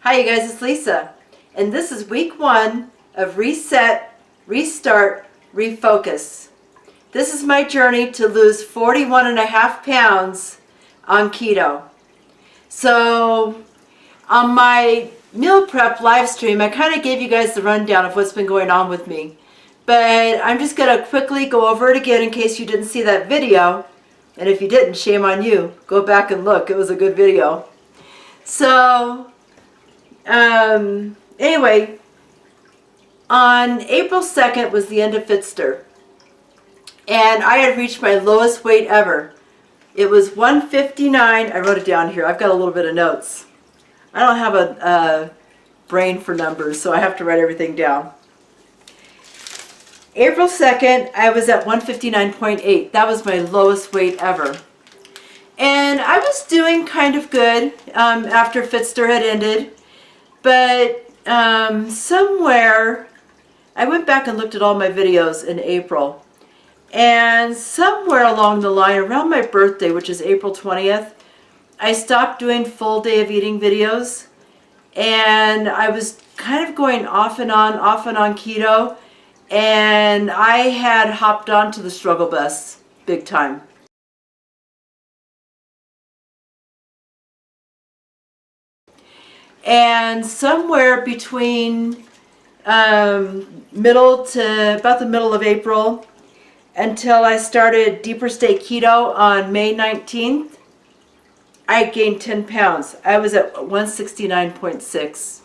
Hi you guys, it's Lisa, and this is week 1 of Reset, Restart, Refocus. This is my journey to lose 41.5 pounds on keto. So on my meal prep live stream, I kind of gave you guys the rundown of what's been going on with me. But I'm just going to quickly go over it again in case you didn't see that video. And if you didn't, shame on you. Go back and look. It was a good video. So anyway, on April 2nd was the end of Fitster, and I had reached my lowest weight ever. It was 159. I wrote it down here. I've got a little bit of notes. I don't have a brain for numbers, so I have to write everything down. April 2nd, I was at 159.8. That was my lowest weight ever. And I was doing kind of good after Fitster had ended. But somewhere, I went back and looked at all my videos in April, and somewhere along the line, around my birthday, which is April 20th, I stopped doing full day of eating videos, and I was kind of going off and on keto, and I had hopped onto the struggle bus big time. And somewhere between middle to about the middle of April until I started Deeper State Keto on May 19th, I gained 10 pounds. I was at 169.6.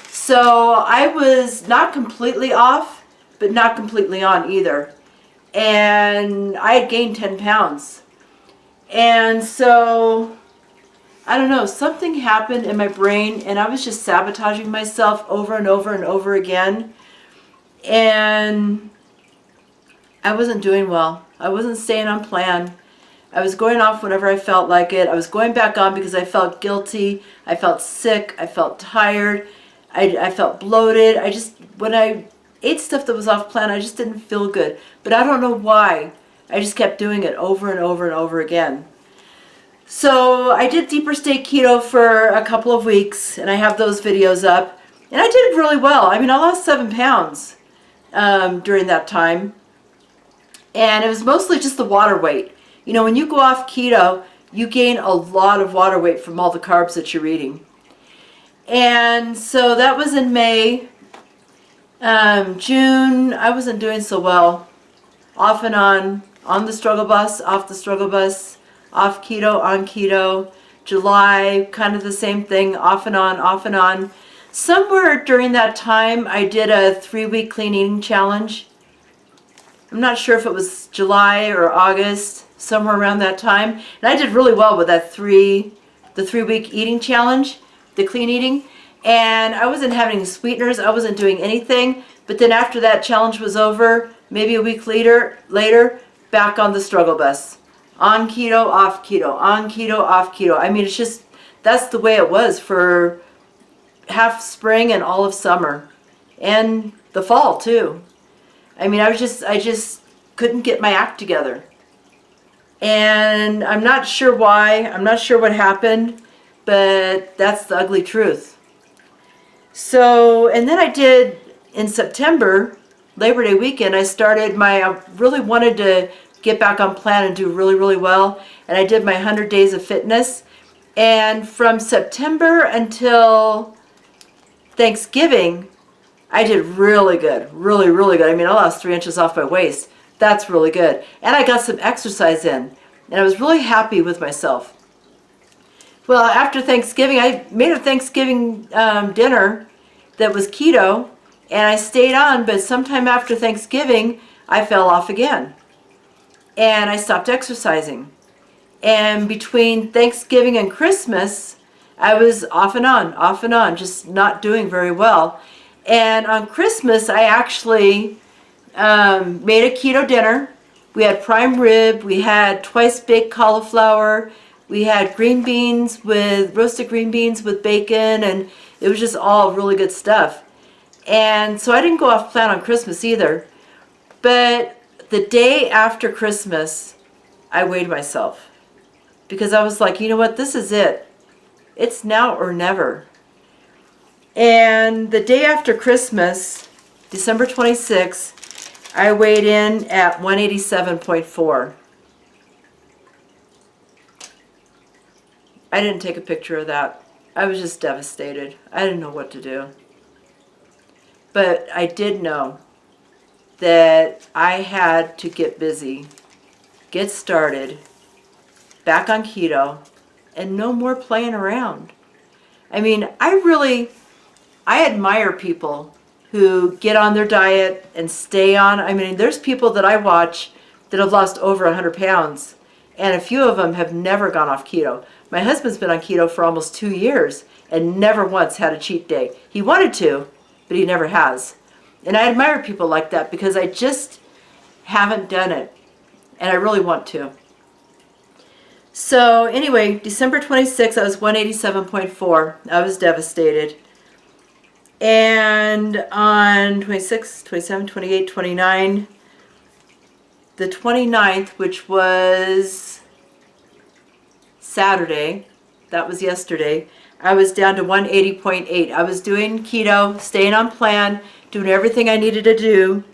So I was not completely off, but not completely on either. And I had gained 10 pounds. And so I don't know, something happened in my brain, and I was just sabotaging myself over and over and over again. And I wasn't doing well. I wasn't staying on plan. I was going off whenever I felt like it. I was going back on because I felt guilty. I felt sick. I felt tired. I felt bloated. When I ate stuff that was off plan, I just didn't feel good. But I don't know why. I just kept doing it over and over and over again. So I did Deeper State Keto for a couple of weeks, and I have those videos up, and I did really well. I mean, I lost 7 pounds during that time, and it was mostly just the water weight. You know, when you go off keto, you gain a lot of water weight from all the carbs that you're eating. And so that was in May. June, I wasn't doing so well. Off and on the struggle bus, off the struggle bus, off keto, on keto. July, kind of the same thing, off and on, off and on. Somewhere during that time, I did a 3-week clean eating challenge. I'm not sure if it was July or August, somewhere around that time. And I did really well with that the 3-week eating challenge, the clean eating. And I wasn't having any sweeteners, I wasn't doing anything. But then after that challenge was over, maybe a week later, back on the struggle bus. On keto, off keto, on keto, off keto. I mean, it's just, that's the way it was for half spring and all of summer. And the fall, too. I mean, I just couldn't get my act together. And I'm not sure why, I'm not sure what happened, but that's the ugly truth. So, and then I did, in September, Labor Day weekend, I really wanted to get back on plan and do really, really well. And I did my 100 days of fitness. And from September until Thanksgiving, I did really good, really, really good. I mean, I lost 3 inches off my waist. That's really good. And I got some exercise in. And I was really happy with myself. Well, after Thanksgiving, I made a Thanksgiving dinner that was keto. And I stayed on, but sometime after Thanksgiving, I fell off again. And I stopped exercising. And between Thanksgiving and Christmas, I was off and on, just not doing very well. And on Christmas, I actually made a keto dinner. We had prime rib, we had twice baked cauliflower, we had roasted green beans with bacon, and it was just all really good stuff. And so I didn't go off plan on Christmas either. But the day after Christmas, I weighed myself because I was like, you know what, this is it. It's now or never. And the day after Christmas, December 26th, I weighed in at 187.4. I didn't take a picture of that. I was just devastated. I didn't know what to do. But I did know that I had to get busy, get started, back on keto, and no more playing around. I mean, I admire people who get on their diet and stay on. I mean, there's people that I watch that have lost over 100 pounds, and a few of them have never gone off keto. My husband's been on keto for almost 2 years and never once had a cheat day. He wanted to, but he never has. And I admire people like that because I just haven't done it, and I really want to. So anyway, December 26th, I was 187.4. I was devastated. And on 26, 27, 28, 29, the 29th, which was Saturday, that was yesterday, I was down to 180.8. I was doing keto, staying on plan, doing everything I needed to do.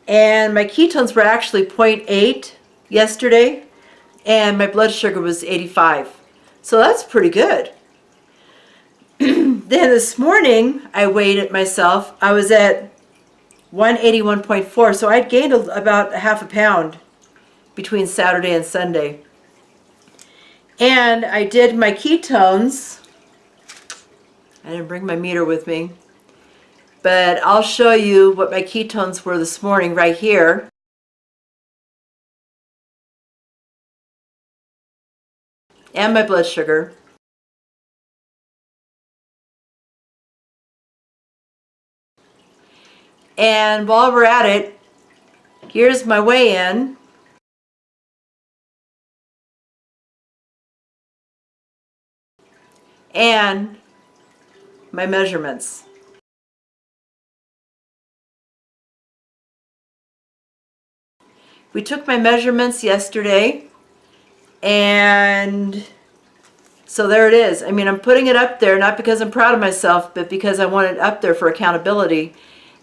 And my ketones were actually 0.8 yesterday, and my blood sugar was 85. So that's pretty good. Then this morning, I weighed it myself. I was at 181.4, so I'd gained about a half a pound between Saturday and Sunday. And I did my ketones. I didn't bring my meter with me, but I'll show you what my ketones were this morning right here. And my blood sugar. And while we're at it, here's my weigh-in. And my measurements. We took my measurements yesterday, and so there it is. I mean, I'm putting it up there not because I'm proud of myself, but because I want it up there for accountability.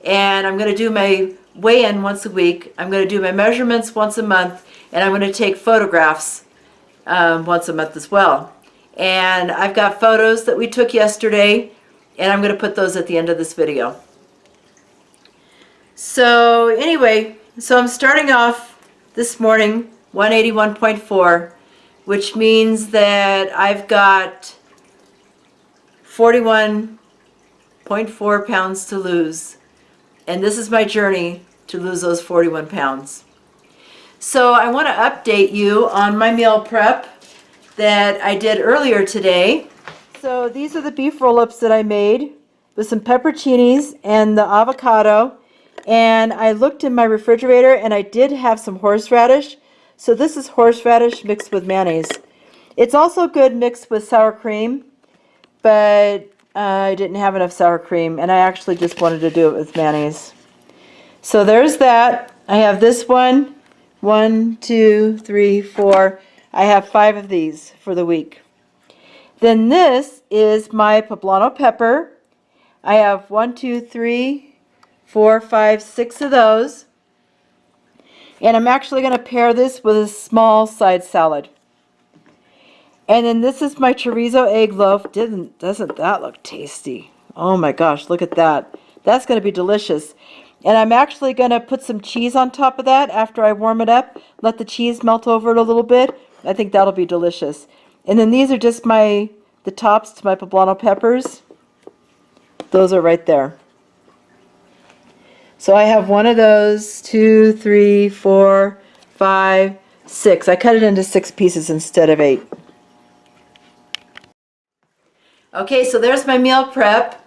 And I'm going to do my weigh-in once a week. I'm going to do my measurements once a month, and I'm going to take photographs once a month as well. And I've got photos that we took yesterday, and I'm going to put those at the end of this video. So anyway, so I'm starting off this morning 181.4, which means that I've got 41.4 pounds to lose. And this is my journey to lose those 41 pounds. So I want to update you on my meal prep that I did earlier today. So these are the beef roll-ups that I made with some pepperoncinis and the avocado. And I looked in my refrigerator and I did have some horseradish. So this is horseradish mixed with mayonnaise. It's also good mixed with sour cream, but I didn't have enough sour cream, and I actually just wanted to do it with mayonnaise. So there's that. I have this one. 1, 2, 3, 4. I have 5 of these for the week. Then this is my poblano pepper. I have 1, 2, 3, 4, 5, 6 of those. And I'm actually going to pair this with a small side salad. And then this is my chorizo egg loaf. Doesn't that look tasty? Oh my gosh, look at that. That's going to be delicious. And I'm actually going to put some cheese on top of that after I warm it up. Let the cheese melt over it a little bit. I think that'll be delicious. And then these are just the tops to my poblano peppers. Those are right there. So I have one of those, 2, 3, 4, 5, 6. I cut it into 6 pieces instead of 8. Okay, so there's my meal prep,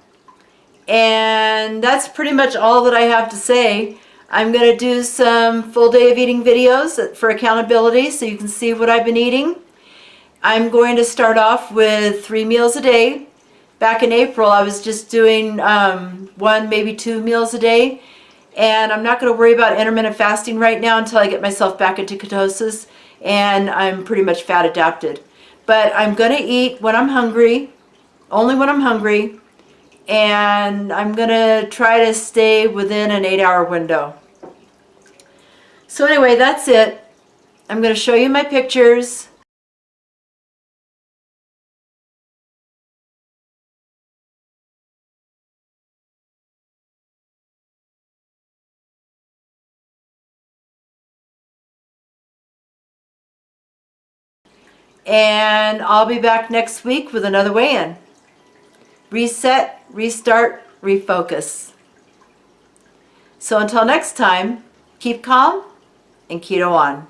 and that's pretty much all that I have to say. I'm going to do some full day of eating videos for accountability so you can see what I've been eating. I'm going to start off with 3 meals a day. Back in April, I was just doing 1, maybe 2 meals a day, and I'm not going to worry about intermittent fasting right now until I get myself back into ketosis, and I'm pretty much fat adapted. But I'm going to eat when I'm hungry. Only when I'm hungry, and I'm gonna try to stay within an 8-hour window. So anyway, that's it. I'm gonna show you my pictures. And I'll be back next week with another weigh-in. Reset, restart, refocus. So until next time, keep calm and keto on.